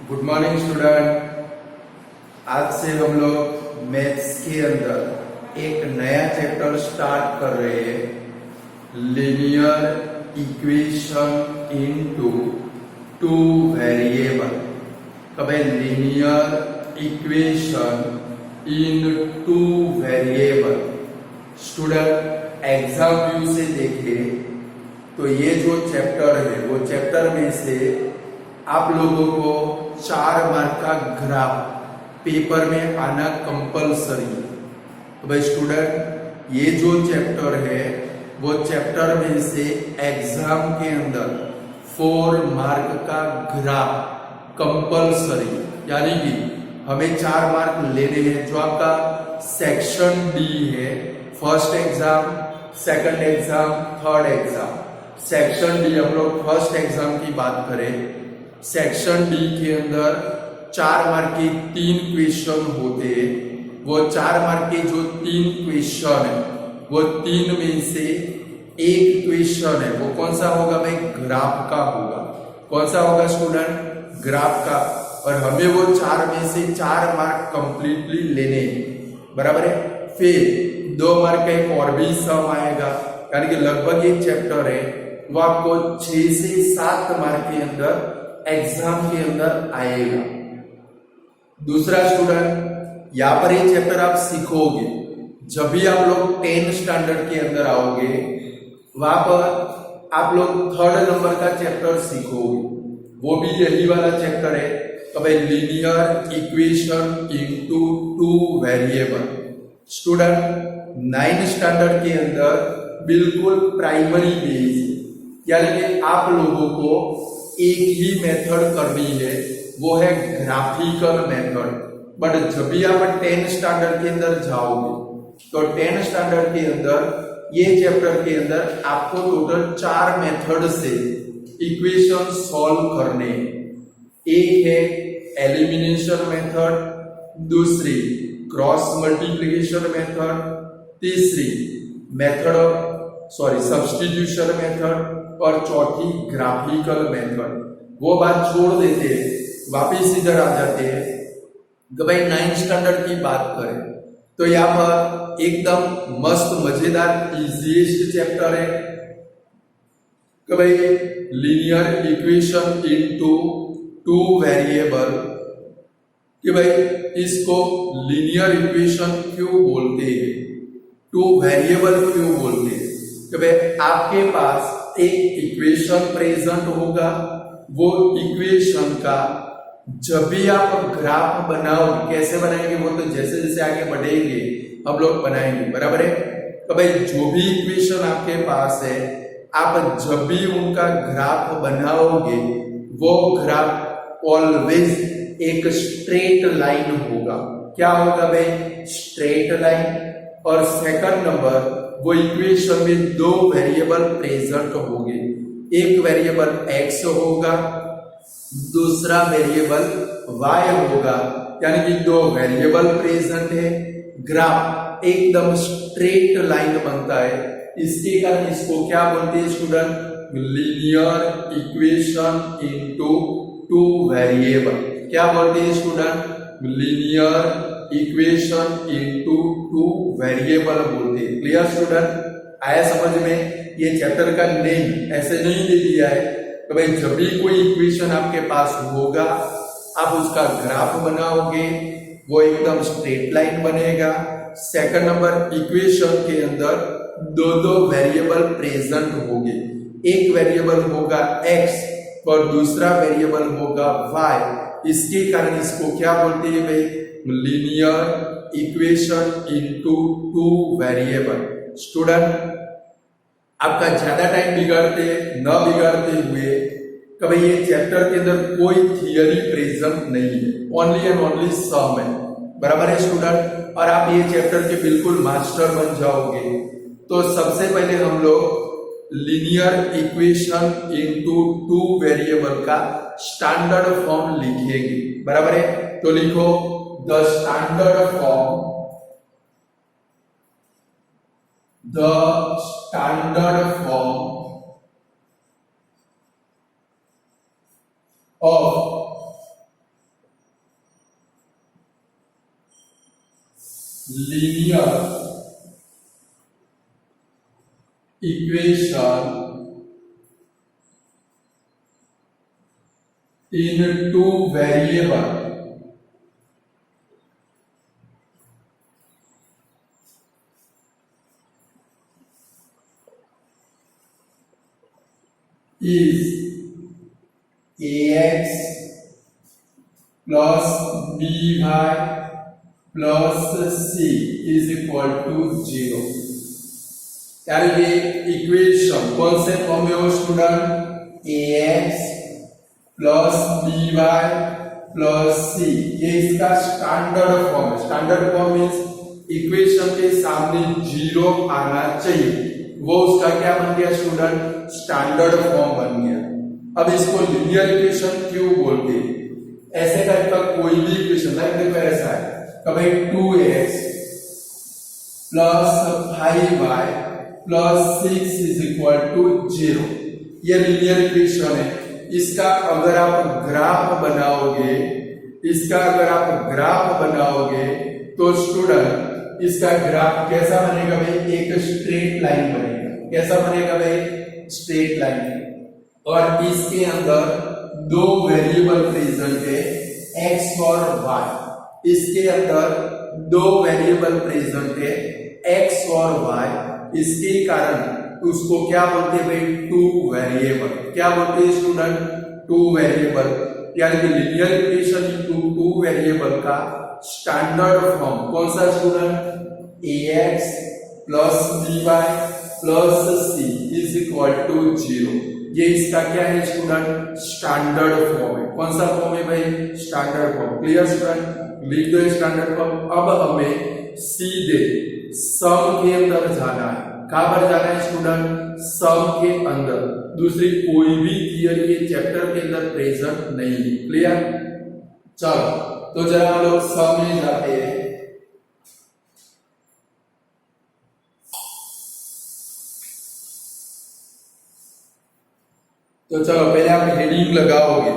Good morning student. आज से हम लोग मैथ्स के अंदर एक नया चैप्टर स्टार्ट कर रहे हैं, linear equation into two variable. कब linear equation in two variable. Student exam view से देखें तो ये जो चैप्टर है वो चैप्टर में से आप लोगों को 4 मार्क का ग्राफ पेपर में आना कंपलसरी है। तो भाई स्टूडेंट ये जो चैप्टर है वो चैप्टर में से एग्जाम के अंदर 4 मार्क का ग्राफ कंपलसरी, यानी कि हमें 4 मार्क लेने हैं। जो आपका सेक्शन डी है, first exam, second exam, third exam. Section D हम लोग फर्स्ट एग्जाम की बात करें, सेक्शन डी के अंदर 4 मार्क के 3 क्वेश्चन होते हैं। वो 4 मार्क के जो 3 क्वेश्चन है वो 3 में से एक क्वेश्चन है, वो कौन सा होगा भाई? ग्राफ का होगा। कौन सा होगा स्टूडेंट? ग्राफ का। और हमें वो 4 में से 4 मार्क कंप्लीटली लेने हैं, बराबर है। फिर 2 मार्क का एक और भी सम आएगा, यानी कि लगभग एक चैप्टर है वो आपको 6 से 7 मार्क के अंदर एग्जाम के अंदर आएगा। दूसरा स्टूडेंट, यहां पर ये चैप्टर आप सीखोगे जब भी आप लोग 10 स्टैंडर्ड के अंदर आओगे, वहां पर आप लोग 3rd नंबर का चैप्टर सीखोगे। वो भी यही वाला चैप्टर है, तो भाई linear equation into two variable. Student 9 standard के अंदर बिल्कुल प्राइमरी बेस, यानी कि आप लोगों को एक ही मेथड करनी है, वो है ग्राफिकल मेथड। बट जब भी आप 10 स्टैंडर्ड के अंदर जाओगे तो 10 स्टैंडर्ड के अंदर ये चैप्टर के अंदर आपको टोटल 4 मेथड से इक्वेशन सॉल्व करने। एक है एलिमिनेशन मेथड, दूसरी क्रॉस मल्टीप्लिकेशन मेथड, तीसरी मेथड ऑफ सब्स्टिट्यूशन मेथड, और चौथी ग्राफिकल मेथड। वो बात छोड़ देते हैं, वापिस इधर आ जाते हैं कि भाई 9 स्टैंडर्ड की बात करें तो यहाँ पर एकदम मस्त मजेदार इजीएस्ट चैप्टर है कि भाई linear equation into two variable. कि भाई इसको लीनियर इक्वेशन क्यों बोलते हैं, टू वेरिएबल क्यों बोलते हैं? कि भाई आपके पास एक इक्वेशन प्रेजेंट होगा, वो इक्वेशन का जब भी आप ग्राफ बनाओ, कैसे बनाएंगे वो तो जैसे जैसे आगे बढ़ेंगे हम लोग बनाएंगे, बराबर है। तो भाई जो भी इक्वेशन आपके पास है, आप जब भी उनका ग्राफ बनाओगे वो ग्राफ ऑलवेज एक स्ट्रेट लाइन होगा। क्या होगा भाई? Straight line. और सेकंड नंबर, वो इक्वेशन में 2 वेरिएबल प्रेजेंट होंगे, एक वेरिएबल x होगा, दूसरा वेरिएबल y होगा, यानी कि 2 वेरिएबल प्रेजेंट है। ग्राफ एकदम स्ट्रेट लाइन बनता है, इसके कारण इसको क्या बोलते हैं student? Linear equation into two variable. क्या बोलते हैं student? Linear equation into two variable बोलते हैं। Clear student? आया समझ में? ये चैप्टर का नेम ऐसे नहीं दे दिया है तो भाई जब भी कोई इक्वेशन आपके पास होगा, आप उसका ग्राफ बनाओगे, वो एकदम स्ट्रेट लाइन बनेगा। सेकंड नंबर, इक्वेशन के अंदर 2 वेरिएबल प्रेजेंट होंगे, एक वेरिएबल होगा x और दूसरा वेरिएबल होगा y। इसके कारण इसको क्या बोलते हैं भाई? Linear equation into two variable. Student आपका ज्यादा टाइम बिगाड़ते हुए कभी ये चैप्टर के अंदर कोई थियरी प्रेजेंट नहीं है, ओनली एंड ओनली सम है, बराबर है स्टूडेंट। और आप ये चैप्टर के बिल्कुल मास्टर बन जाओगे। तो सबसे पहले हम लोग linear equation into two variable का स्टैंडर्ड फॉर्म लिखेंगे, बराबर है। तो लिखो the standard form of linear equation in two variable is ax plus by plus c is equal to 0। यानी कि इक्वेशन कौन से फॉर्म में हो student, ax plus by plus c, ये इसका स्टैंडर्ड फॉर्म है। स्टैंडर्ड फॉर्म मीन्स इक्वेशन के सामने 0 आना चाहिए, वो उसका क्या बन गया स्टूडेंट, स्टैंडर्ड फॉर्म बन गया। अब इसको लीनियर इक्वेशन क्यों बोलते हैं, ऐसे टाइप का कोई भी इक्वेशन लाइक देखो ऐसा है कभी 2x plus 5y plus 6 is equal to 0, ये लीनियर इक्वेशन है। इसका अगर आप ग्राफ बनाओगे, इसका अगर आप ग्राफ बनाओगे तो स्टूडेंट इसका ग्राफ कैसा बनेगा भाई, एक स्ट्रेट लाइन बनेगा। कैसा बनेगा भाई, स्ट्रेट लाइन। और इसके अंदर दो वेरिएबल प्रेजेंट है x और y, इसके अंदर दो वेरिएबल प्रेजेंट है x और y, इसके कारण उसको क्या बोलते हैं भाई, टू वेरिएबल। क्या बोलते हैं स्टूडेंट, टू वेरिएबल। यानी कि linear equation into two variable का स्टैंडर्ड फॉर्म कौन सा student, ax plus by plus c is equal to 0। ये इसका क्या है स्टूडेंट, स्टैंडर्ड फॉर्म है। कौन सा फॉर्म है भाई, स्टैंडर्ड फॉर्म। क्लियर स्टूडेंट, लिख दो स्टैंडर्ड फॉर्म। अब हमें सीधे सम के अंदर जाना है। कहां पर जाना है स्टूडेंट, सम के अंदर। दूसरी कोई भी थियरी ये चैप्टर के अंदर प्रेजेंट नहीं है। क्लियर, चलो तो जरा हम लोग सम में जाते हैं। तो चलो पहले आप हेडिंग लगाओगे,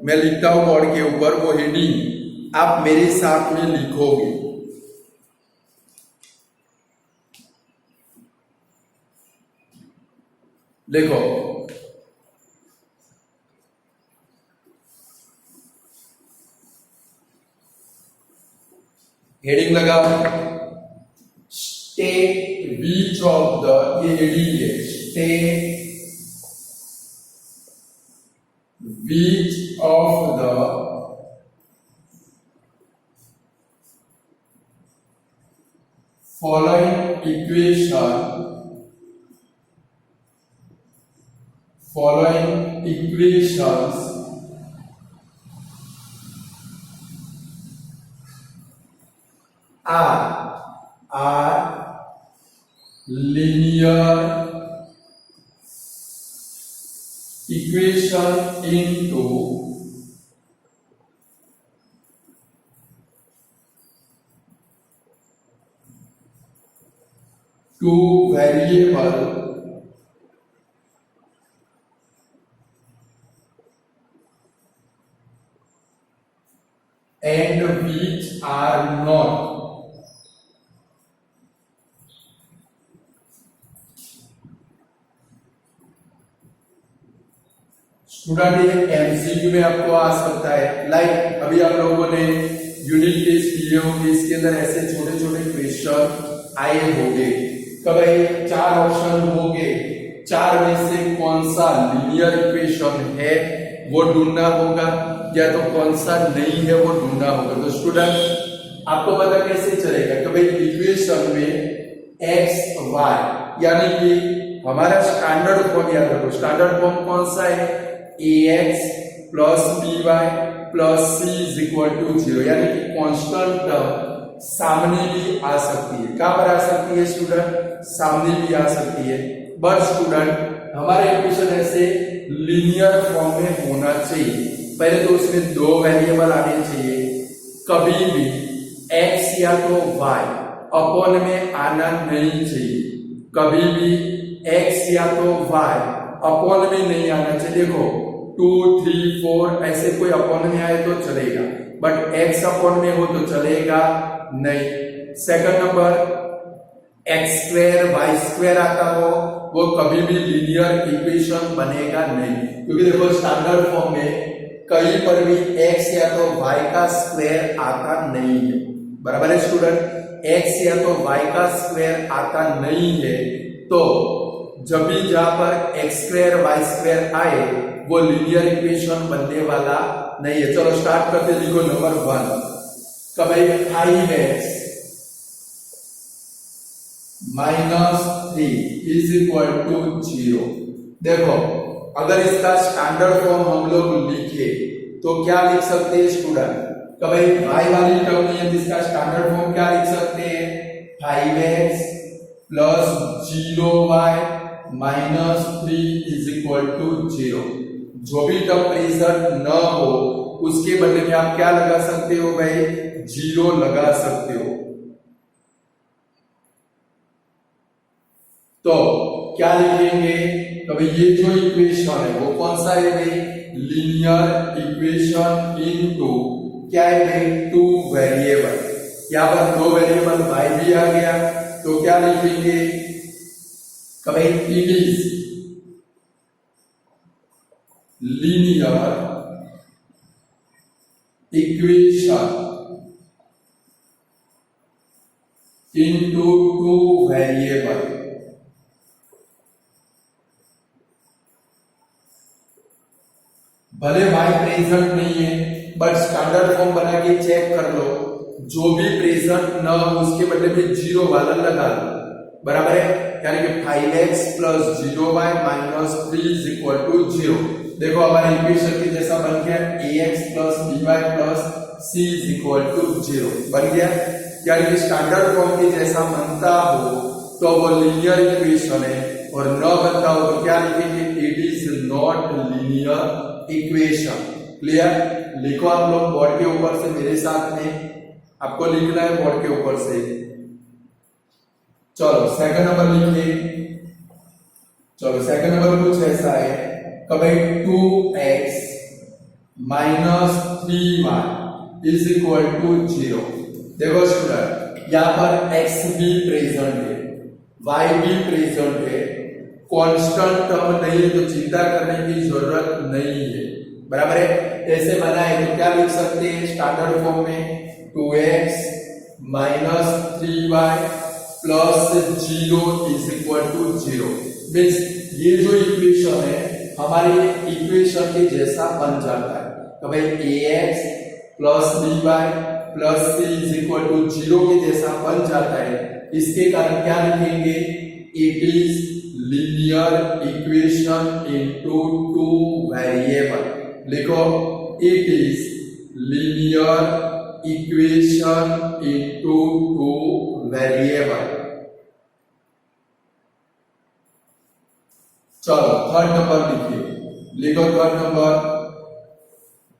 मैं लिखता हूं बोर्ड के ऊपर, वो हेडिंग आप मेरे साथ में लिखोगे। देखो हेडिंग लगाओ, स्टेट विच ऑफ द, ये हेडिंग है, state which of the following equations are linear equation into two variable and which are not student, ये एमसीक्यू में आपको आ सकता है। लाइक अभी आप लोगों ने यूनिट टेस्ट किए होंगे, इसके अंदर ऐसे छोटे छोटे क्वेश्चन आए होंगे। कभी 4 ऑप्शन होंगे, 4 में से कौन सा लीनियर इक्वेशन है वो ढूंढना होगा, या तो कौन सा नहीं है वो ढूंढना होगा। तो स्टूडेंट आपको पता कैसे चलेगा कि भाई इक्वेशन में x y, यानी कि हमारा स्टैंडर्ड फॉर्म याद रखो। स्टैंडर्ड फॉर्म कौन सा है, ax plus by plus c is equal to 0, यानी कि कांस्टेंट टर्म सामने भी आ सकती है। कहां पर आ सकती है स्टूडेंट, सामने भी आ सकती है। बट स्टूडेंट हमारा इक्वेशन ऐसे लीनियर फॉर्म में होना चाहिए। पहले तो उसमें 2 वेरिएबल आने चाहिए। कभी भी x या तो y अपॉन में आना नहीं चाहिए। कभी भी x या तो y अपॉन में नहीं आना चाहिए। देखो 2 3 4 ऐसे कोई अपॉन में आए तो चलेगा, बट x अपॉन में हो तो चलेगा नहीं। Second number x square y square आता हो वो कभी भी लीनियर इक्वेशन बनेगा नहीं, क्योंकि देखो स्टैंडर्ड फॉर्म में कहीं पर भी x या तो y का स्क्वायर आता नहीं है। बराबर है स्टूडेंट, x या तो y का स्क्वायर आता नहीं है, तो जब भी जहां पर x स्क्वायर वाई स्क्वायर आए वो लीनियर इक्वेशन बनने वाला नहीं है। चलो स्टार्ट करते, लिखो नंबर 1 कभी 5x -3 इज इक्वल टू 0। देखो अगर इसका स्टैंडर्ड फॉर्म हम लोग लिखे तो क्या लिख सकते हैं स्टूडेंट, कभी y वाली टर्म नहीं है, जिसका स्टैंडर्ड फॉर्म क्या लिख सकते हैं, 5x plus 0y minus 3 is equal to 0। जो भी टर्म प्रेजेंट न हो उसके बदले में आप क्या लगा सकते हो भाई, 0 लगा सकते हो। तो क्या लिखेंगे, कभी ये जो इक्वेशन है वो कौन सा है भाई, लीनियर इक्वेशन इनटू क्या है भाई, 2 वेरिएबल। यहां पर 2 वेरिएबल y भी आ गया, तो क्या लिखेंगे, कभी it is linear equation into 2 variable. भले y प्रेजेंट नहीं है बट स्टैंडर्ड फॉर्म बना के चेक कर लो, जो भी प्रेजेंट न हो उसके बदले में 0 वाला लगा लो। बराबर है, यानी कि 5x plus 0y minus 3 is equal to 0। देखो हमारे इक्वेशन के जैसा बन गया, ax plus by plus c is equal to 0 बन गया। यानी कि स्टैंडर्ड फॉर्म के जैसा बनता हो तो वो लीनियर इक्वेशन है, और न बनता हो तो क्या लिखेंगे, it is not linear equation. Clear, लिखो आप लोग बोर्ड के ऊपर से मेरे साथ में, आपको लिखना है बोर्ड के ऊपर से। चलो सेकंड नंबर लिखिए। चलो सेकंड नंबर कुछ ऐसा है, कभी 2x minus 3y is equal to 0। देखो स्टूडेंट यहां पर x भी प्रेजेंट है, y भी प्रेजेंट है, कांस्टेंट टर्म नहीं है तो चिंता करने की जरूरत नहीं है। बराबर है, ऐसे बना है तो क्या लिख सकते हैं स्टैंडर्ड फॉर्म में, 2x minus 3y plus 0 is equal to 0। Means ये जो इक्वेशन है हमारे इक्वेशन के जैसा बन जाता है। तो भाई ax plus by plus c is equal to 0 के जैसा बन जाता है। इसके कारण क्या लिखेंगे, it is linear equation into 2 variable. लिखो, it is linear equation into 2 variable. चलो थर्ड नंबर लिखिए, लिखो थर्ड नंबर,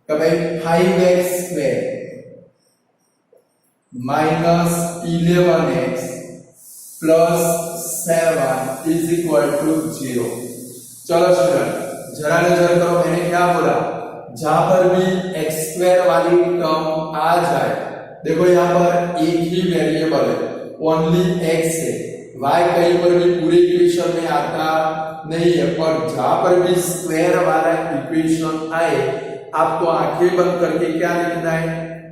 भाई 5x square minus 11x plus 7 is equal to 0। चलो स्टूडेंट जरा नजर करो, मैंने क्या बोला, जहां पर भी x स्क्वायर वाली टर्म आ जाए, देखो यहाँ पर एक ही वेरिएबल है, ओनली x है, y कहीं पर भी पूरे इक्वेशन में आता नहीं है, पर जहां पर भी स्क्वायर वाला इक्वेशन आए आपको आंखें बंद करके क्या लिखना है,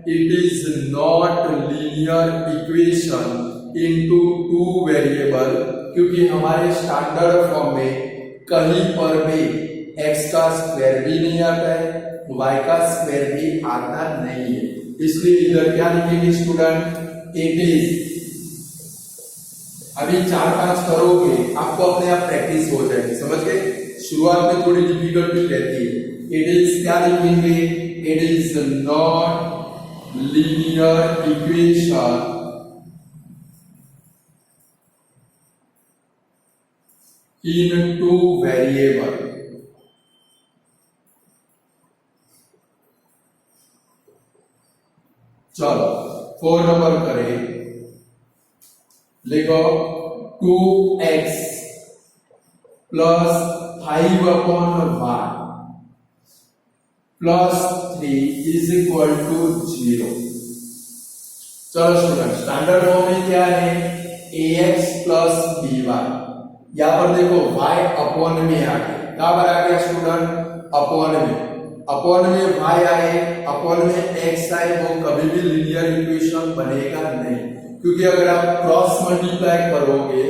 it is not linear equation into 2 variable, क्योंकि हमारे स्टैंडर्ड फॉर्म में कहीं पर भी x का स्क्वायर भी नहीं आता है, y का स्क्वायर भी आता नहीं है। इसलिए इधर क्या लिखेंगे स्टूडेंट, इट इज, अभी 4-5 करोगे आपको अपने आप प्रैक्टिस हो जाएगी, समझ गए। शुरुआत में थोड़ी डिफिकल्टी रहती है। इट इज क्या लिखेंगे, it is not linear equation in 2 variable. चलो 4 नंबर करें, लिखो 2x plus 5/y plus 3 is equal to 0। चलो स्टूडेंट, स्टैंडर्ड फॉर्म में क्या है, ax प्लस by। यहाँ पर देखो y अपॉन में आ गया, कहाँ पर आ गया स्टूडेंट, अपॉन में y आए, अपॉन में x आए, वो कभी भी लीनियर इक्वेशन बनेगा नहीं, क्योंकि अगर आप क्रॉस मल्टीप्लाई करोगे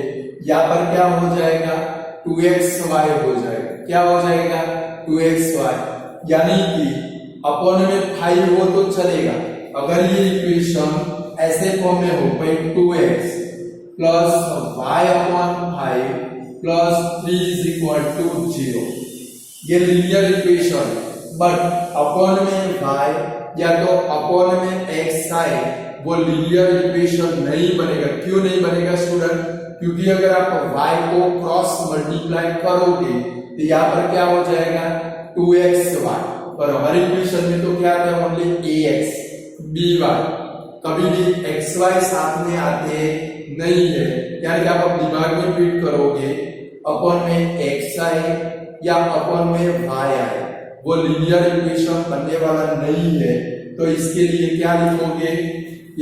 यहाँ पर क्या हो जाएगा, 2xy हो जाएगा। क्या हो जाएगा, 2xy, यानी कि अपॉन में 5 हो तो चलेगा। अगर ये इक्वेशन ऐसे फॉर्म में हो, 2x plus y upon 5 plus 3 is equal to 0, ये लीनियर इक्वेशन। बट अपॉन में y या तो अपॉन में x आए, वो लीनियर इक्वेशन नहीं बनेगा। क्यों नहीं बनेगा स्टूडेंट, क्योंकि अगर आप y को क्रॉस मल्टीप्लाई करोगे तो यहाँ पर क्या हो जाएगा, 2xy, और हमारी इक्वेशन में तो क्या आता है, ओनली ax by, कभी भी xy साथ में आते नहीं है। यानी कि आप दिमाग में फिट करोगे, अपॉन में x आए या अपॉन में y आए, वो लीनियर इक्वेशन बनने वाला नहीं है। तो इसके लिए क्या लिखोगे,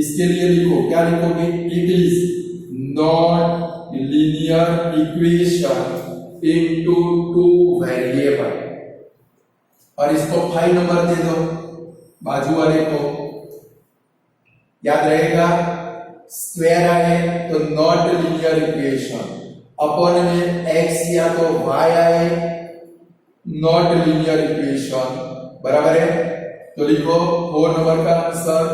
इसके लिए लिखो, क्या लिखोगे, it is not linear equation into two variable, और इसको 5 नंबर दे दो बाजू वाले को, याद रहेगा। स्क्वायर आए तो नॉट लीनियर इक्वेशन, अपॉन में x या तो y आए, नॉट लीनियर इक्वेशन, बराबर है। तो लिखो 4 नंबर का answer,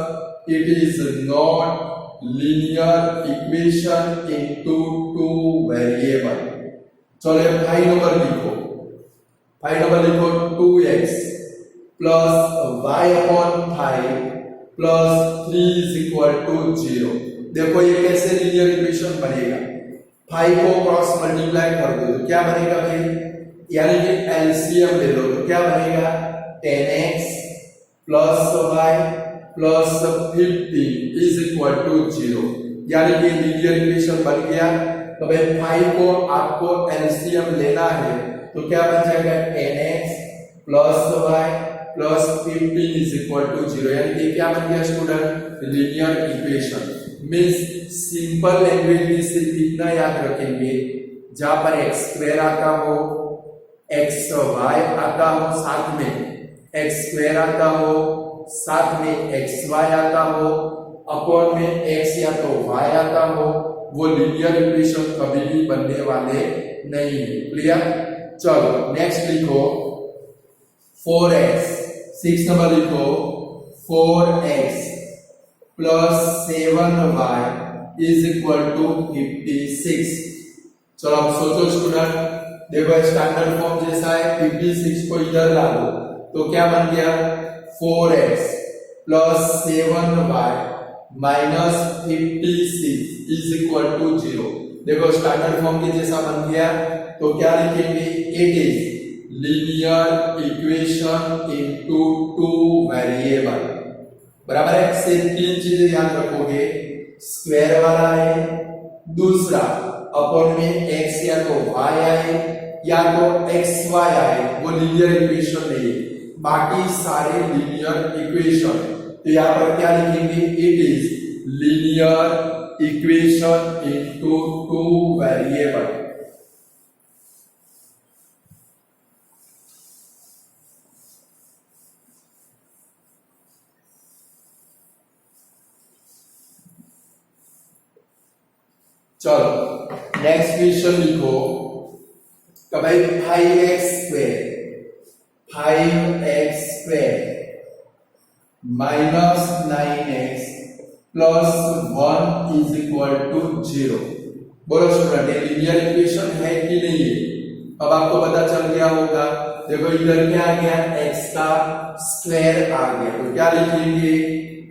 it is not linear equation into two variable. चलो 5 नंबर लिखो, 5 नंबर लिखो, 2x plus y upon 5 plus 3 is equal to 0। देखो ये कैसे लीनियर इक्वेशन बनेगा, 5 को क्रॉस मल्टीप्लाई कर दो तो क्या बनेगा भाई, यानी कि एलसीएम ले लो तो क्या बनेगा, 10x plus y plus 15 is equal to 0, यानी कि लीनियर इक्वेशन बन गया। तो भाई 5 को आपको एलसीएम लेना है तो क्या बन जाएगा, 10x plus y plus 15 is equal to 0, यानी कि क्या बन गया student, linear equation. Means simple language में सिर्फ इतना याद रखेंगे, जहां पर x स्क्वायर आता हो, xy आता हो, साथ में x स्क्वायर आता हो, साथ में xy आता हो, अपॉन में x या तो y आता हो, वो लीनियर इक्वेशन कभी भी बनने वाले नहीं है। क्लियर। चलो नेक्स्ट लिखो 4x, 6 नंबर लिखो 4x plus 7y is equal to 56। चलो अब सोचो स्टूडेंट, देखो स्टैंडर्ड फॉर्म जैसा है, 56 को इधर ला दो तो क्या बन गया, 4x plus 7y minus 56 is equal to 0। देखो स्टैंडर्ड फॉर्म के जैसा बन गया, तो क्या लिखेंगे, it is linear equation into two variable, बराबर है। सिर्फ 3 चीजें याद रखोगे, स्क्वायर वाला है, दूसरा अपॉन में x या तो y आए या तो xy आए, वो लीनियर इक्वेशन नहीं है, बाकी सारे लीनियर इक्वेशन। तो यहाँ पर क्या लिखेंगे, it is linear equation into two variable. चलो नेक्स्ट क्वेश्चन लिखो, तो भाई 5x square minus 9x plus 1 is equal to 0। बोलो स्टूडेंट, ये लीनियर इक्वेशन है कि नहीं है? अब आपको पता चल गया होगा। देखो इधर क्या आ गया, x का स्क्वायर आ गया, तो क्या लिखेंगे,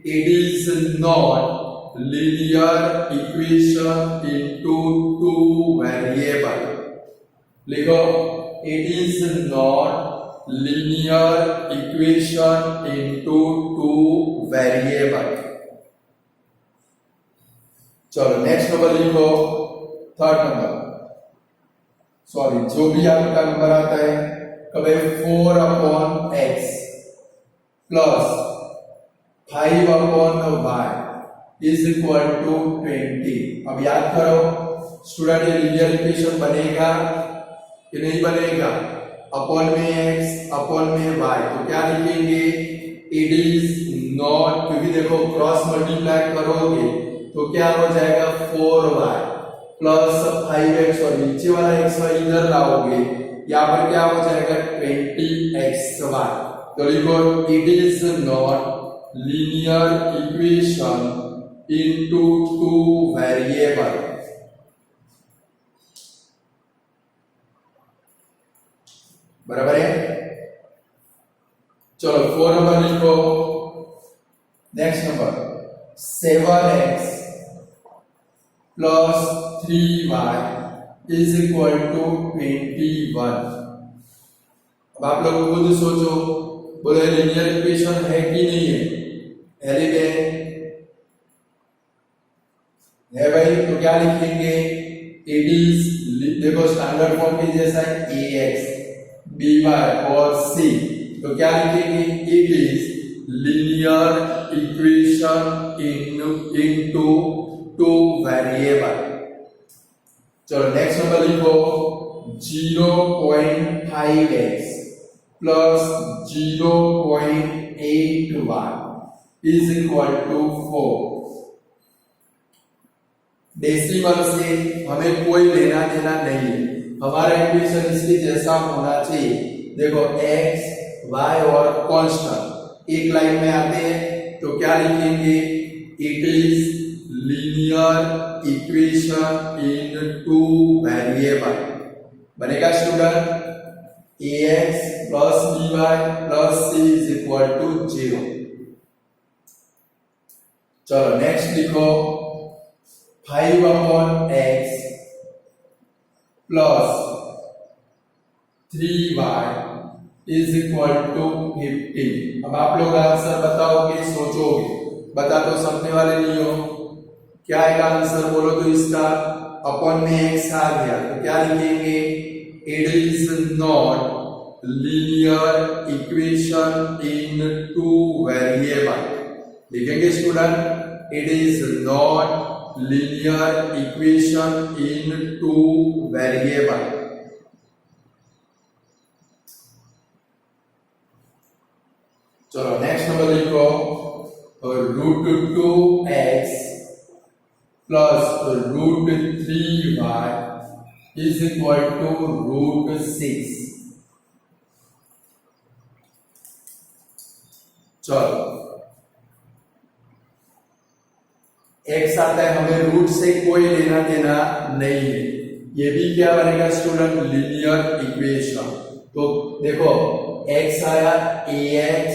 it is not linear equation into two variable. लिखो, it is not linear equation into two variable. चलो नेक्स्ट नंबर लिखो, 3rd नंबर, सॉरी जो भी आपका नंबर आता है, कभी 4 upon x plus 5 upon y is equal to 20। अब याद करो स्टूडेंट, ये लीनियर इक्वेशन बनेगा कि नहीं बनेगा? अपॉन में x अपॉन में y, तो क्या लिखेंगे? इट इज नॉट, क्योंकि देखो क्रॉस मल्टीप्लाई करोगे तो क्या हो जाएगा? 4y प्लस 5x, और नीचे वाला xy इधर लाओगे, यहाँ पर क्या हो जाएगा? 20xy। तो लिखो it is not linear equation into two variable. बराबर है? चलो 4 नंबर लिखो। Next number 7x plus 3y is equal to 21। अब आप लोग खुद सोचो, बोले लीनियर इक्वेशन है कि नहीं है? है भाई, तो क्या लिखेंगे? इट इज, देखो स्टैंडर्ड फॉर्म के जैसा है, ax by और c, तो क्या लिखेंगे? It is linear equation into two variable. चलो नेक्स्ट नंबर लिखो 0.5x plus 0.8y is equal to 4। Decimal से हमें कोई लेना देना नहीं है, हमारा इक्वेशन इसके जैसा होना चाहिए। देखो x y और कांस्टेंट एक लाइन में आते हैं, तो क्या लिखेंगे? It is linear equation in two variable. बनेगा student? ax plus by plus c is equal to 0। चलो नेक्स्ट लिखो 5/x plus 3y is equal to 15। अब आप लोग आंसर बताओगे, सोचोगे, बता तो सकने वाले नहीं हो। क्या है आंसर बोलो तो इसका? अपॉन में x आ गया, तो क्या लिखेंगे? It is not linear equation in two variable. लिखेंगे student? It is not linear equation in two variable। चलो नेक्स्ट नंबर लिखो √2x plus √3y is equal to √6। चलो x आता है, हमें रूट से कोई लेना देना नहीं है। ये भी क्या बनेगा स्टूडेंट? Linear equation. तो देखो x आया, ax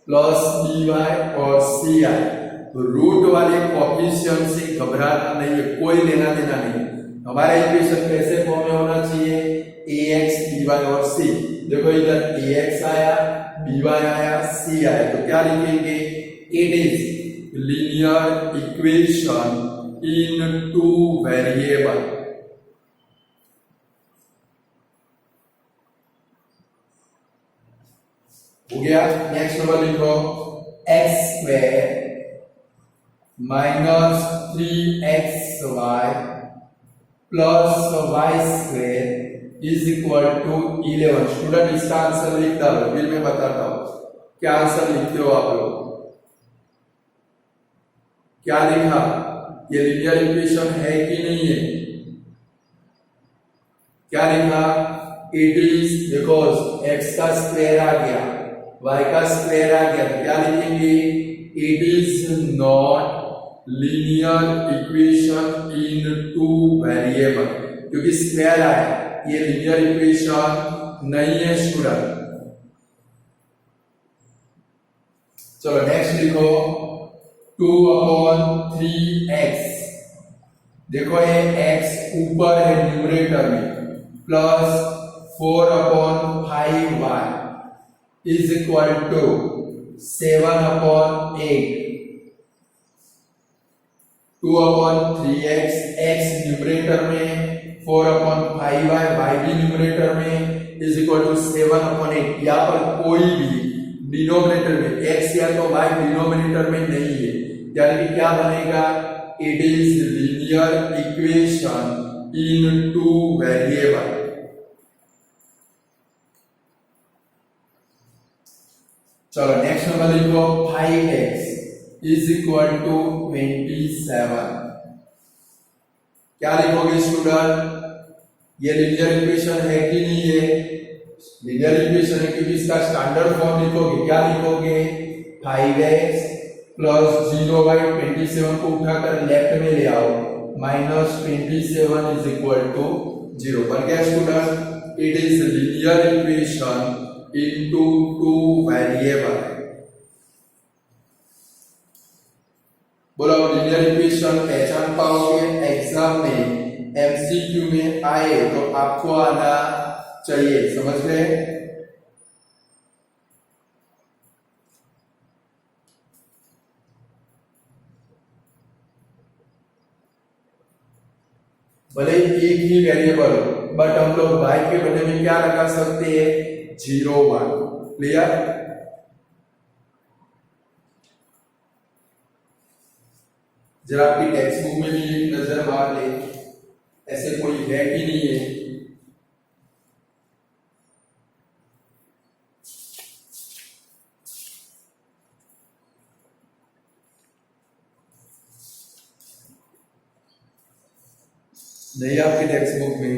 प्लस by और c आया, तो रूट वाले कोएफिशिएंट से घबराना नहीं है, कोई लेना देना नहीं। हमारा इक्वेशन कैसे फॉर्म में होना चाहिए? ax by और c। देखो इधर ax आया, by आया, c आया, तो क्या लिखेंगे? It is linear equation in two variable। हो गया। नेक्स्ट नंबर लिखो x square minus 3xy plus y square is equal to 11। Student इसका आंसर लिखता हो, फिर मैं बताता हूं क्या आंसर लिखते हो आप लोग। क्या लिखा? ये लीनियर इक्वेशन है कि नहीं है? क्या लिखा? इट इज, देखो x का स्क्वायर आ गया, y का स्क्वायर आ गया, तो क्या लिखेंगे? It is not linear equation in two variable, क्योंकि स्क्वायर आया, ये लीनियर इक्वेशन नहीं है स्टूडेंट। चलो नेक्स्ट लिखो 2/3x। देखो ये x ऊपर है न्यूमरेटर में, plus 4/5y is equal to 7/8। 2/3x, x numerator में, 4/5y, y भी न्यूमरेटर में, इज इक्वल टू 7/8। यहाँ पर कोई भी डिनोमिनेटर में x या तो y डिनोमिनेटर में नहीं है, यानी कि क्या बनेगा, it is linear equation in two variable. चलो नेक्स्ट नंबर लिखो, 5x इज इक्वल टू 27। क्या लिखोगे स्टूडेंट, ये लीनियर इक्वेशन है कि नहीं है, लीनियर इक्वेशन है क्योंकि इसका स्टैंडर्ड फॉर्म लिखोगे, क्या लिखोगे, 5x प्लस 0/27 को उठाकर लेफ्ट में ले आओ, -27 इज इक्वल टू 0 बन गया student. It is linear equation into two variable. बोलो लीनियर इक्वेशन पहचान पाओगे, एग्जाम में एमसीक्यू में आए तो आपको आना चाहिए, समझ गए। भले एक ही वेरिएबल हो, बट हम लोग y के बदले में क्या लगा सकते हैं, 0 1। क्लियर। जरा आपकी टेक्स्ट बुक में भी एक नजर मार ले, ऐसे कोई है कि नहीं है। नहीं आपकी टेक्स्ट बुक में,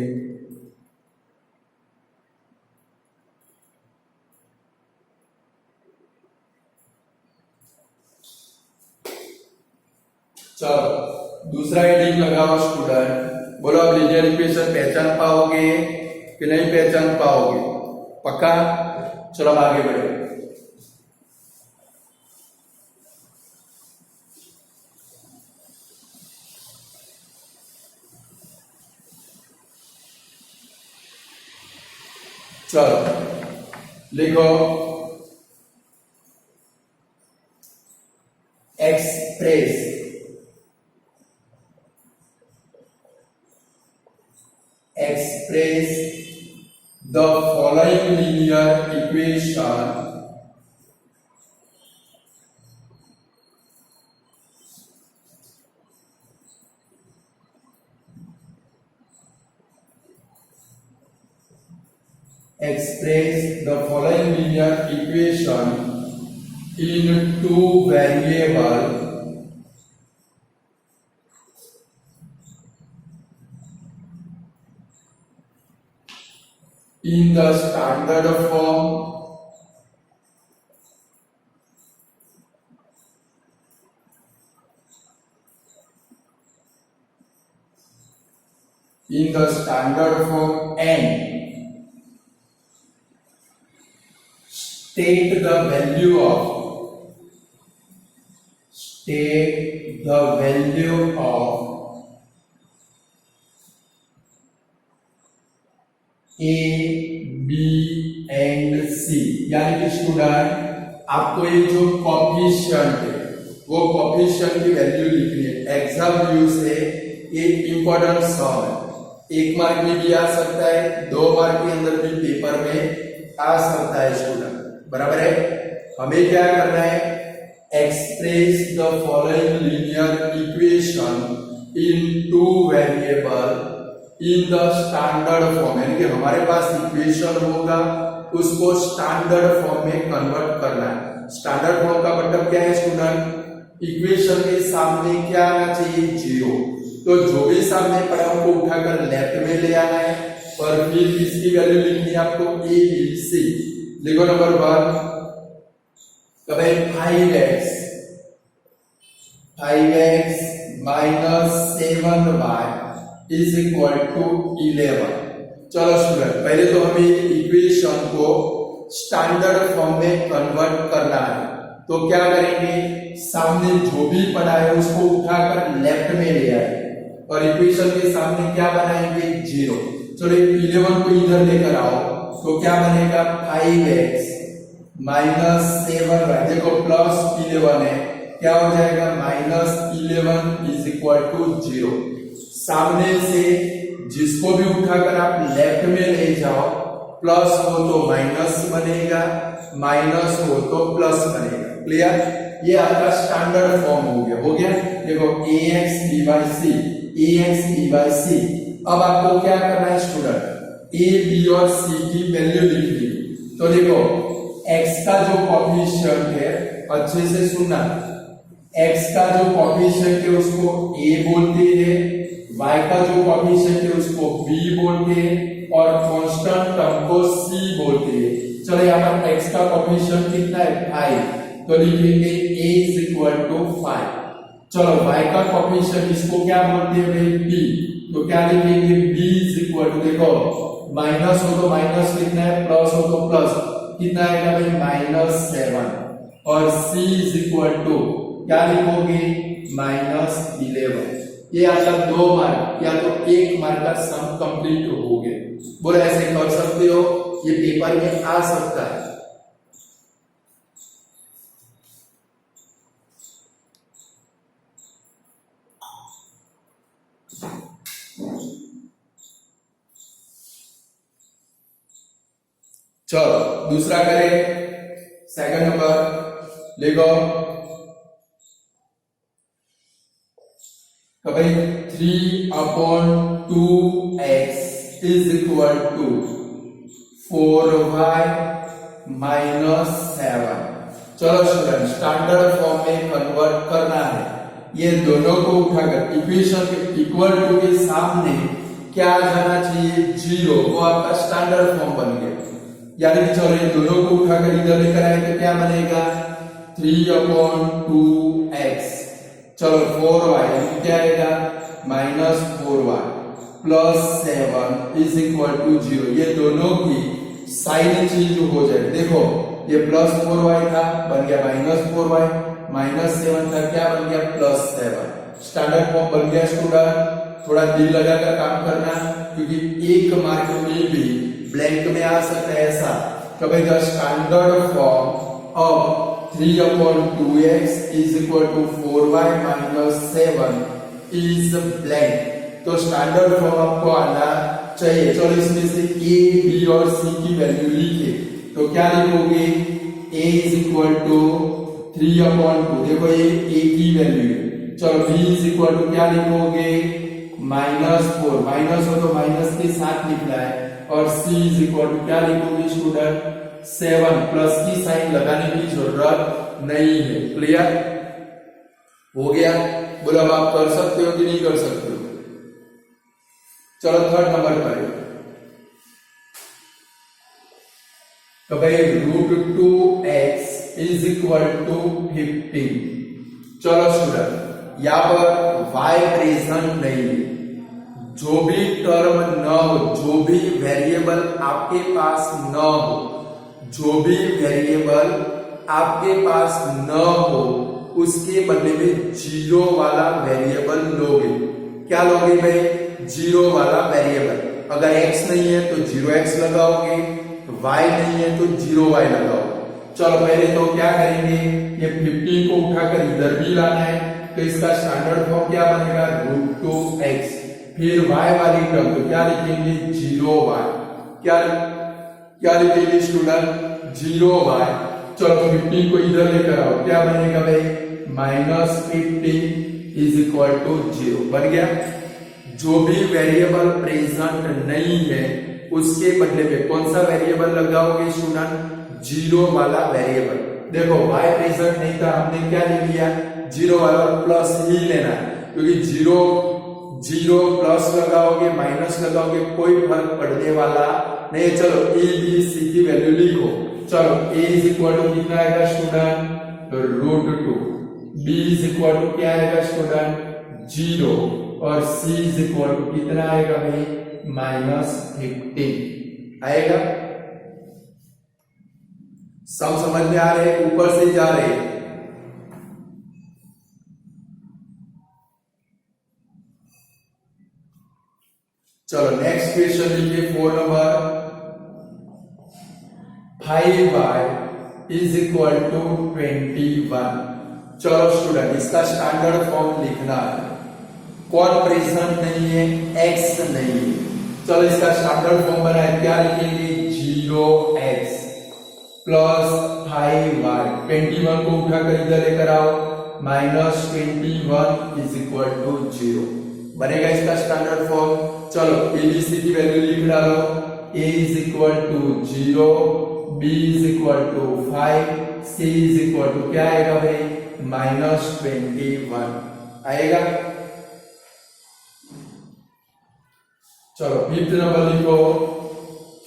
चलो दूसरा हेडिंग लगाओ स्टूडेंट। बोलो अब लीनियर इक्वेशन पहचान पाओगे कि नहीं पहचान पाओगे, पक्का। चलो आगे बढ़े। चलो लिखो, express the following linear equation in two variable in the standard form and state the value of A, B and C। यानी कि स्टूडेंट आपको ये जो कोफिशिएंट है वो कोफिशिएंट की वैल्यू लिखनी है। एग्जाम व्यू से एक इंपॉर्टेंट सम है, 1 मार्क में भी आ सकता है, 2 मार्क के अंदर भी पेपर में आ सकता है स्टूडेंट, बराबर है। हमें क्या करना है, express the following linear equation in two variable in the standard form, यानी कि हमारे पास इक्वेशन होगा उसको स्टैंडर्ड फॉर्म में कन्वर्ट करना है। स्टैंडर्ड फॉर्म का मतलब क्या है स्टूडेंट, इक्वेशन के सामने क्या आना चाहिए, 0। तो जो भी सामने पड़ा उनको उठाकर लेफ्ट में ले आना है और फिर इसकी वैल्यू लिखनी है आपको A, B, C। लिखो number 1, 5x minus 7y is equal to 11। चलो स्टूडेंट पहले तो हमें इक्वेशन को स्टैंडर्ड फॉर्म में कन्वर्ट करना है, तो क्या करेंगे, सामने जो भी पड़ा है उसको उठाकर लेफ्ट में ले आए और इक्वेशन के सामने क्या बनाएंगे, 0। चलो 11 को इधर लेकर आओ तो क्या बनेगा, 5x minus 7y, देखो प्लस 11 है, क्या हो जाएगा, -11 इज इक्वल टू 0। सामने से जिसको भी उठाकर आप लेफ्ट में ले जाओ, प्लस हो तो माइनस बनेगा, माइनस हो तो प्लस बनेगा। क्लियर? ये आपका स्टैंडर्ड फॉर्म हो गया। देखो ax b by c, ax b by c। अब आपको क्या करना है स्टूडेंट, a b और c की वैल्यू लिखनी। तो देखो x का जो कोएफिशिएंट है, अच्छे से सुनना, x का जो कोएफिशिएंट है उसको a बोलते हैं, y का जो कोएफिशिएंट है उसको b बोलते हैं और कांस्टेंट टर्म को c बोलते हैं। चलो यहाँ पर x का कोएफिशिएंट कितना है 5, तो लिखेंगे a is equal to 5। चलो y का कोएफिशिएंट इसको क्या बोलते हैं भाई b, तो क्या लिखेंगे b is equal to, देखो माइनस हो तो माइनस कितना है, प्लस हो तो प्लस कितना आएगा भाई -7 और c is equal to क्या लिखोगे -11। ये आपका 2 मार्क या तो 1 मार्क का सम कंप्लीट हो गया। बोले ऐसे कर सकते हो, ये पेपर में आ सकता है। चलो दूसरा करें, सेकंड नंबर लिखो तो भाई 3/2x is equal to 4y -7। चलो स्टूडेंट स्टैंडर्ड फॉर्म में कन्वर्ट करना है। ये दोनों को उठाकर इक्वेशन के इक्वल टू के सामने क्या आ जाना चाहिए 0, वो आपका स्टैंडर्ड फॉर्म बन गया। यानी कि चलो ये दोनों को उठाकर इधर लेकर आए तो क्या बनेगा 3/2x, चलो 4y क्या आएगा -4y +7 इज इक्वल टू 0। ये दोनों की साइन चेंज हो जाए। देखो ये +4y था बन गया -4y, -7 था क्या बन गया +7। स्टैंडर्ड फॉर्म बन गया स्टूडेंट। थोड़ा दिल लगाकर काम करना, क्योंकि एक मार्क में भी ब्लैंक में आ सकता है ऐसा। तो भाई the standard form of 3/2x is equal to 4y -7 is blank. तो स्टैंडर्ड फॉर्म आपको आना चाहिए। चलो इसमें से a b और c की वैल्यू लिखे तो क्या लिखोगे a इज इक्वल टू 3/2, देखो ये a की वैल्यू है। चलो b इज इक्वल टू क्या लिखोगे -4, माइनस हो तो माइनस के साथ लिखना है और c इज इक्वल टू क्या लिखोगे स्टूडेंट 7, प्लस की साइन लगाने की जरूरत नहीं है। क्लियर हो गया? बोलो अब आप कर सकते हो कि नहीं कर सकते हो? चलो थर्ड नंबर पर तो भाई √2x इज इक्वल टू 15। चलो स्टूडेंट यहाँ पर y प्रेजेंट नहीं है, जो भी टर्म न हो, जो भी वेरिएबल आपके पास न हो, जो भी वेरिएबल आपके पास न हो उसके बदले में 0 वाला वेरिएबल लोगे। क्या लोगे भाई 0 वाला वेरिएबल। अगर x नहीं है तो 0x लगाओगे, y नहीं है तो 0y लगाओगे। चलो पहले तो क्या करेंगे, ये 15 को उठाकर इधर भी लाना है, तो इसका स्टैंडर्ड फॉर्म क्या बनेगा √2x। फिर y वाली टर्म तो क्या लिखेंगे 0y। क्या लिखेंगे स्टूडेंट 0y। चलो 15 को इधर लेकर आओ, क्या बनेगा भाई -15 इज इक्वल टू 0 बन गया। जो भी वेरिएबल प्रेजेंट नहीं है उसके बदले में कौन सा वेरिएबल लगाओगे स्टूडेंट 0 वाला वेरिएबल। देखो y प्रेजेंट नहीं था, हमने क्या ले लिया 0 वाला, प्लस ही लेना है, क्योंकि 0 प्लस लगाओगे माइनस लगाओगे कोई फर्क पड़ने वाला नहीं। चलो a b c की वैल्यू लिखो। चलो a इज इक्वल टू कितना आएगा student √2, b is equal to क्या आएगा स्टूडेंट 0 और c इज इक्वल टू कितना आएगा भाई -15 आएगा। सब समझ में आ रहे, ऊपर से जा रहे। चलो नेक्स्ट क्वेश्चन लिखिए 4 number 5y is equal to 21। चलो स्टूडेंट इसका स्टैंडर्ड फॉर्म लिखना है। कौन प्रेजेंट नहीं है x नहीं है। चलो इसका स्टैंडर्ड फॉर्म बना है, क्या लिखेंगे 0x। प्लस 5y, 21 को उठाकर इधर लेकर आओ, -21 इज इक्वल टू 0 बनेगा इसका स्टैंडर्ड फॉर्म। चलो एबीसी की वैल्यू लिख डालो, a is equal to 0, b is equal to 5, c is equal to क्या आएगा भाई, -21 आएगा। चलो फिफ्थ नंबर लिखो,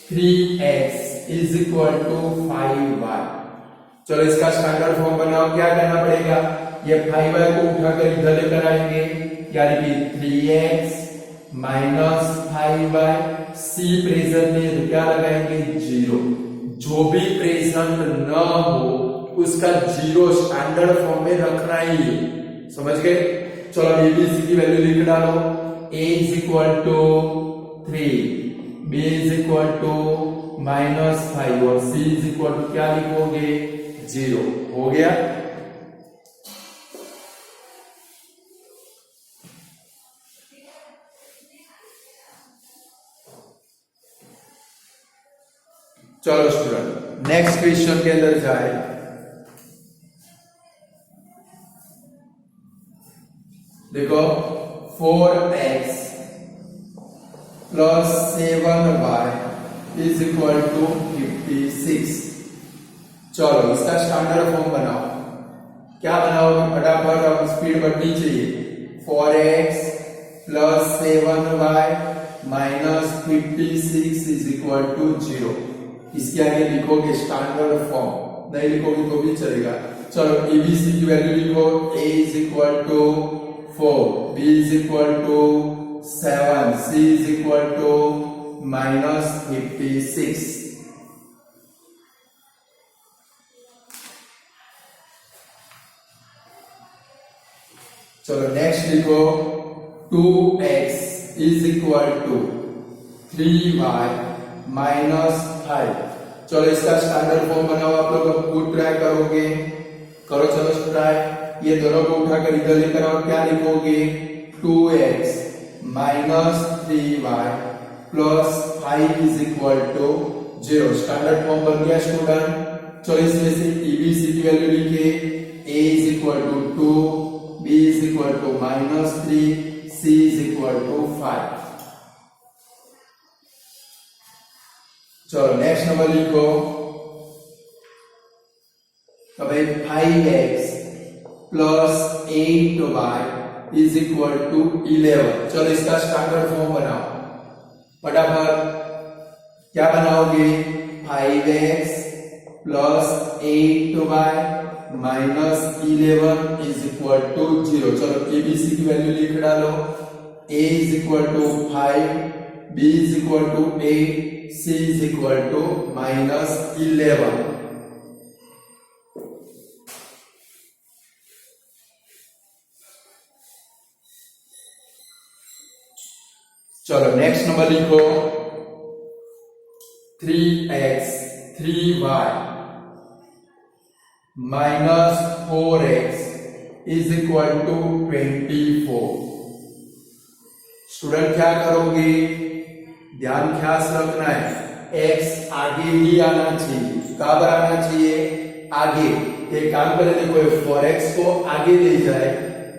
3x is equal to 5y। चलो इसका स्टैंडर्ड फॉर्म बनाओ, क्या करना पड़ेगा, ये 5y को उठाकर इधर लेकर आएंगे, यानी कि 3x minus 5y, c present है तो क्या लगाएंगे 0, जो भी प्रेजेंट न हो उसका 0 स्टैंडर्ड फॉर्म में रखना ही है, समझ गए। चलो एबीसी की वैल्यू लिख डालो, a is equal to 3, b is equal to -5 और c इज इक्वल टू क्या लिखोगे 0, हो गया। चलो स्टूडेंट नेक्स्ट क्वेश्चन के अंदर जाए। देखो 4x plus 7y is equal to 56। चलो इसका स्टैंडर्ड फॉर्म बनाओ, क्या बनाओगे फटाफट, अब स्पीड बढ़नी चाहिए। 4x plus 7y minus 56 is equal to 0। इसके आगे लिखोगे स्टैंडर्ड फॉर्म, नहीं लिखोगे तो भी चलेगा। चलो एबीसी की वैल्यू लिखो, a is equal to 4, b is equal to 7, c is equal to -56। चलो नेक्स्ट लिखो, 2x is equal to 3y minus 5। चलो इसका स्टैंडर्ड फॉर्म बनाओ, आप लोग अब खुद ट्राई करोगे, करो चलो ट्राई। ये दोनों को उठाकर इधर लेकर आओ, क्या लिखोगे 2x minus 3y plus 5 is equal to 0। Standard form बन गया स्टूडेंट। चलो इसमें से एबीसी की वैल्यू लिखिए, a is equal to 2, b is equal to -3, c is equal to 5। चलो नेक्स्ट नंबर लिखो, तो भाई 5x plus 8y is equal to 11। चलो इसका स्टैंडर्ड फॉर्म बनाओ फटाफट, क्या बनाओगे 5x plus 8y minus 11 is equal to 0। चलो एबीसी की वैल्यू लिख डालो, a is equal to 5, b is equal to 8, c is equal to -11। चलो नेक्स्ट नंबर लिखो, 3x 3y minus 4x is equal to 24। Student क्या करोगे, ध्यान ख्यास रखना है, x आगे ही आना चाहिए, कहां पर आना चाहिए आगे। एक काम करें, देखो 4x को आगे ले जाए,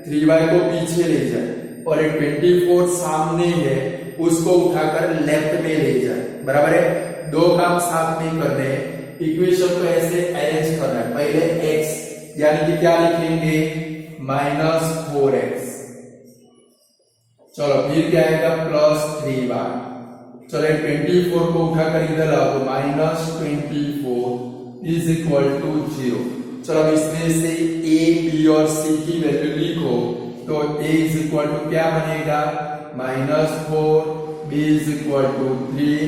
3y को पीछे ले जाए और 24 सामने है उसको उठाकर लेफ्ट में ले जाए, बराबर है। दो काम साथ में करने हैं, इक्वेशन को ऐसे अरेंज करना है। पहले x यानी कि क्या लिखेंगे -4x, चलो फिर क्या आएगा +3y। चलो 24 को उठाकर इधर लाओ तो -24 इज इक्वल टू 0। चलो अब इसमें से a b और c की वैल्यू लिखो, तो a इज इक्वल टू क्या बनेगा -4, b is equal to 3,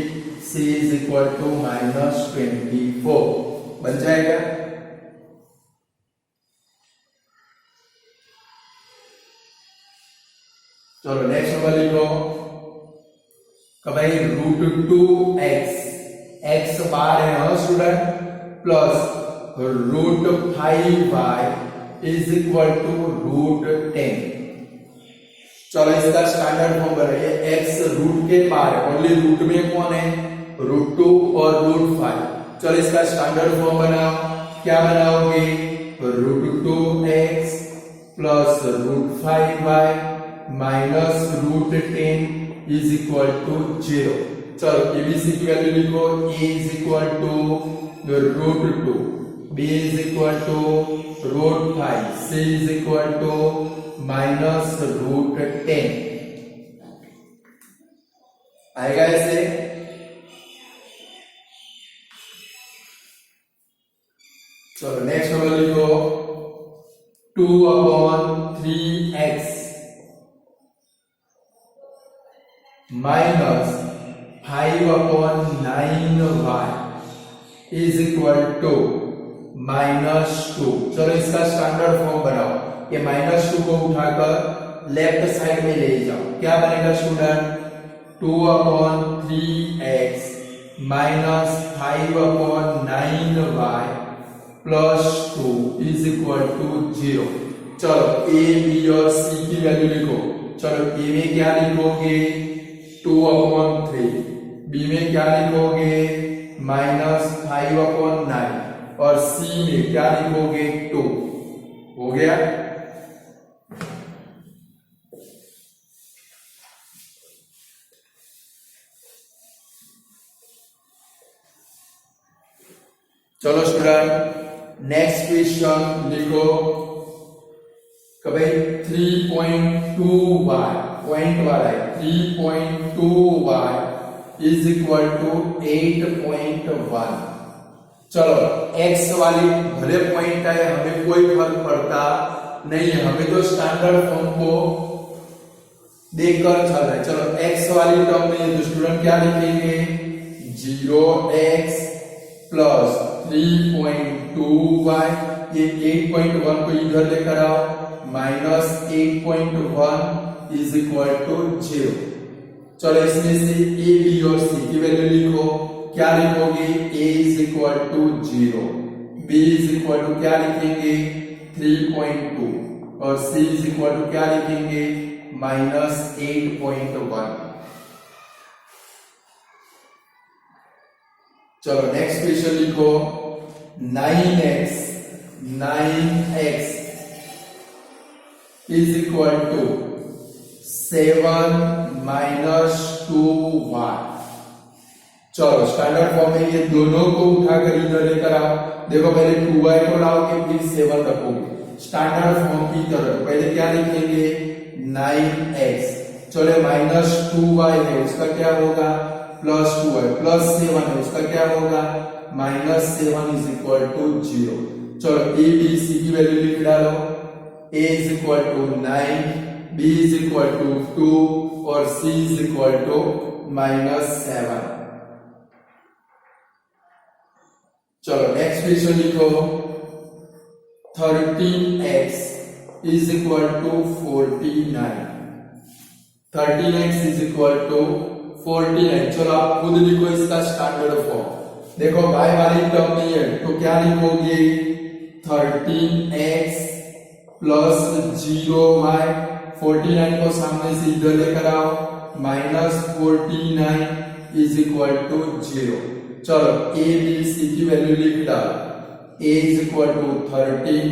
c is equal to -24 बन जाएगा। चलो नेक्स्ट नंबर लिखो, भाई √2x, x बार है ना student, plus √5y is equal to √10। चलो इसका स्टैंडर्ड फॉर्म बनाइए, x रूट के पार है, ओनली रूट में कौन है √2 और √5। चलो इसका स्टैंडर्ड फॉर्म बनाओ, क्या बनाओगे? √2x plus √5y minus √10 is equal to 0। चलो एबीसी की वैल्यू लिखो, a is equal to √2, b is equal to √5, c is equal to minus √10। आएगा ऐसे? चलो नेक्स्ट नंबर लिखो 2/3x minus 5/9y is equal to -2। चलो इसका स्टैंडर्ड फॉर्म बनाओ, ये -2 को उठाकर लेफ्ट साइड में ले जाओ, क्या बनेगा student? 2/3x minus 5/9y plus 2 is equal to 0। चलो a b और c की वैल्यू लिखो। चलो a में क्या लिखोगे? 2/3, b में क्या लिखोगे? -5/9 और c में क्या लिखोगे? 2। हो गया? चलो स्टूडेंट नेक्स्ट क्वेश्चन लिखो कि भाई 3.2y पॉइंट वाला है, 3.2y इज इक्वल टू 8.1। चलो x वाली भले पॉइंट है, हमें कोई फर्क पड़ता नहीं है, हमें तो स्टैंडर्ड फॉर्म को देखकर चल रहा है। चलो x वाली टर्म में तो स्टूडेंट क्या लिखेंगे? 0x प्लस 3.2y, ये 8.1 को इधर लेकर आओ, माइनस 8.1 इज इक्वल टू 0। चलो इसमें से a b और c की वैल्यू लिखो, क्या लिखोगे? a is equal to 0, b is equal to क्या लिखेंगे? 3.2 और c इज इक्वल टू क्या लिखेंगे? -8.1। चलो नेक्स्ट क्वेश्चन लिखो 9x is equal to 7 minus 2y। चलो स्टैंडर्ड फॉर्म में ये दोनों को उठाकर इधर लेकर आओ। देखो पहले 2y को लाओगे फिर 7 रखोगे स्टैंडर्ड फॉर्म की तरह। पहले क्या लिखेंगे? 9x, चलो माइनस 2y है उसका क्या होगा? प्लस 2y, प्लस 7 है उसका क्या होगा? -7 इज इक्वल टू 0। चलो a b c की वैल्यू लिख डालो, a is equal to 9, b is equal to 2 और c इज इक्वल टू -7। चलो नेक्स्ट क्वेश्चन लिखो 13x is equal to 49, 13x is equal to 49। चलो आप खुद लिखो इसका स्टैंडर्ड फॉर्म। देखो y वाली टर्म नहीं है तो क्या लिखोगे? 13x प्लस 0y, 49 को सामने से इधर लेकर आओ, -49 इज इक्वल टू 0। चलो a b c की वैल्यू लिख डालो, a is equal to 13,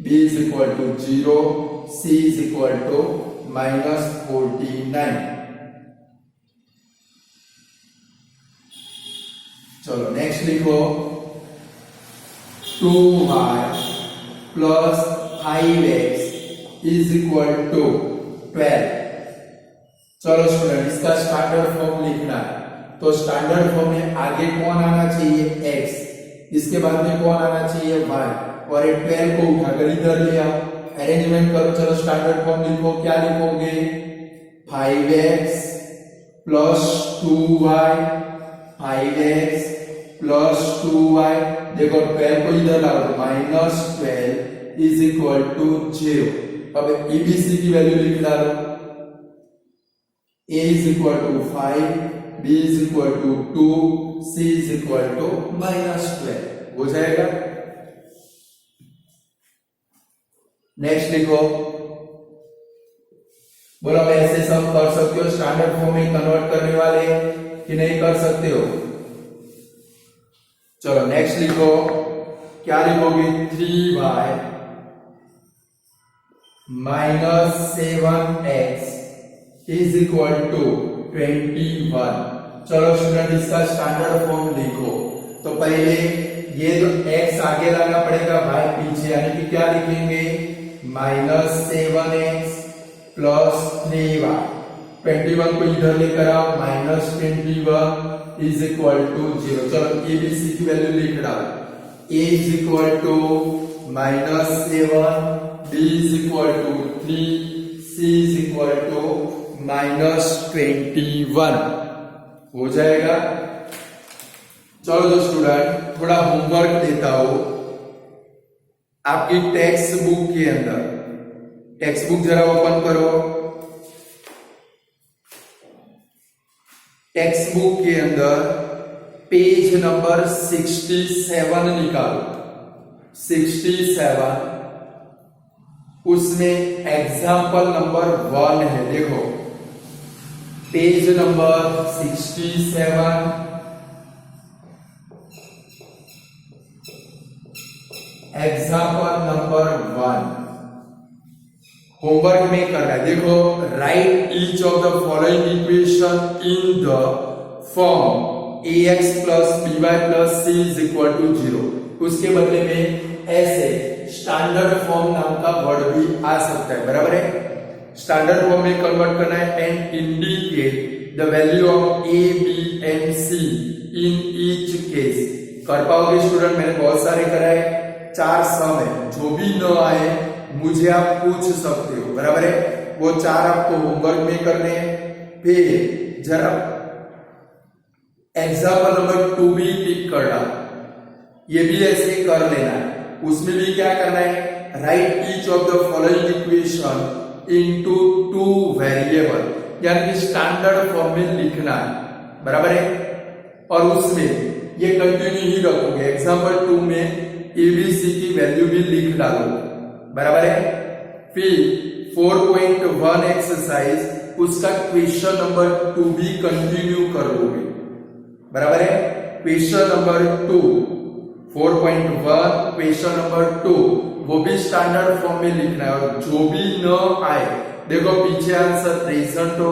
b is equal to 0, c is equal to -49। चलो नेक्स्ट लिखो 2y plus 5x is equal to 12। चलो स्टूडेंट इसका स्टैंडर्ड फॉर्म लिखना है, तो स्टैंडर्ड फॉर्म में आगे कौन आना चाहिए? x, इसके बाद में कौन आना चाहिए? y, और ये 12 को उठाकर इधर ले आओ, अरेंजमेंट करो। चलो स्टैंडर्ड फॉर्म लिखो, क्या लिखोगे? 5x plus 2y, 5x plus 2y, देखो 12 को इधर लाओ, -12 इज इक्वल टू 0। अब एबीसी की वैल्यू लिख डालो, a is equal to 5, b is equal to 2, c is equal to -12। हो जाएगा? नेक्स्ट लिखो, बोलो मैं ऐसे सम कर सकते हो स्टैंडर्ड फॉर्म में कन्वर्ट करने वाले कि नहीं कर सकते हो? चलो नेक्स्ट लिखो, क्या लिखोगे? 3y minus 7x is equal to 21। चलो स्टूडेंट इसका स्टैंडर्ड फॉर्म लिखो। तो पहले ये जो x आगे लाना पड़ेगा, y पीछे, यानी कि क्या लिखेंगे? Minus 7x plus 3y। 21 को इधर लेकर आओ, माइनस 21 इज इक्वल टू 0। चलो ए बी सी की वैल्यू लिख डालो। a is equal to minus 7, b is equal to 3, c is equal to minus 21 हो जाएगा। चलो तो स्टूडेंट थोड़ा होमवर्क देता हूं। आपकी टेक्स्ट बुक के अंदर, टेक्स्ट बुक जरा ओपन करो। टेक्स्ट बुक के अंदर पेज नंबर 67 निकालो। 67, उसमें एग्जाम्पल नंबर 1 है। देखो page number 67, example number 1 homework में करना है। देखो, write each of the following equation in the form ax plus by plus c is equal to 0। उसके बदले में ऐसे स्टैंडर्ड फॉर्म नाम का वर्ड भी आ सकता है, बराबर है। स्टैंडर्ड फॉर्म में कन्वर्ट करना है and indicate the value of a b and c in each case. कर पाओगे स्टूडेंट? मैंने बहुत सारे कराए, 4 सम है, जो भी न आए मुझे आप पूछ सकते हो, बराबर है। वो 4 आपको होमवर्क में करने हैं। फिर जरा एग्जाम्पल नंबर 2 भी टिक करना, ये भी ऐसे कर लेना है। उसमें भी क्या करना है? Right each of the following equation into 2 variable, यानी कि स्टैंडर्ड फॉर्म में लिखना है, बराबर है। और उसमें ये कंटिन्यू ही रखोगे। एग्जाम्पल 2 में एबीसी की वैल्यू भी लिख डालोगे, बराबर है। फिर 4.1 एक्सरसाइज, उसका क्वेश्चन नंबर 2 भी कंटिन्यू करोगे, बराबर है। क्वेश्चन नंबर 2 4.1 क्वेश्चन नंबर 2 वो भी स्टैंडर्ड फॉर्म में लिखना है। और जो भी न आए, देखो पीछे आंसर प्रेजेंट हो,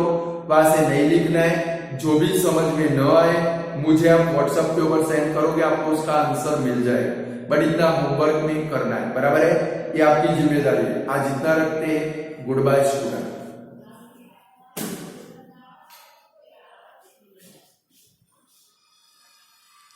वहां से नहीं लिखना है। जो भी समझ में न आए मुझे आप व्हाट्सएप के ऊपर सेंड करोगे, आपको उसका आंसर मिल जाएगा। बट इतना होमवर्क में करना है, बराबर है। ये आपकी जिम्मेदारी है। आज इतना रखते हैं। Goodbye student.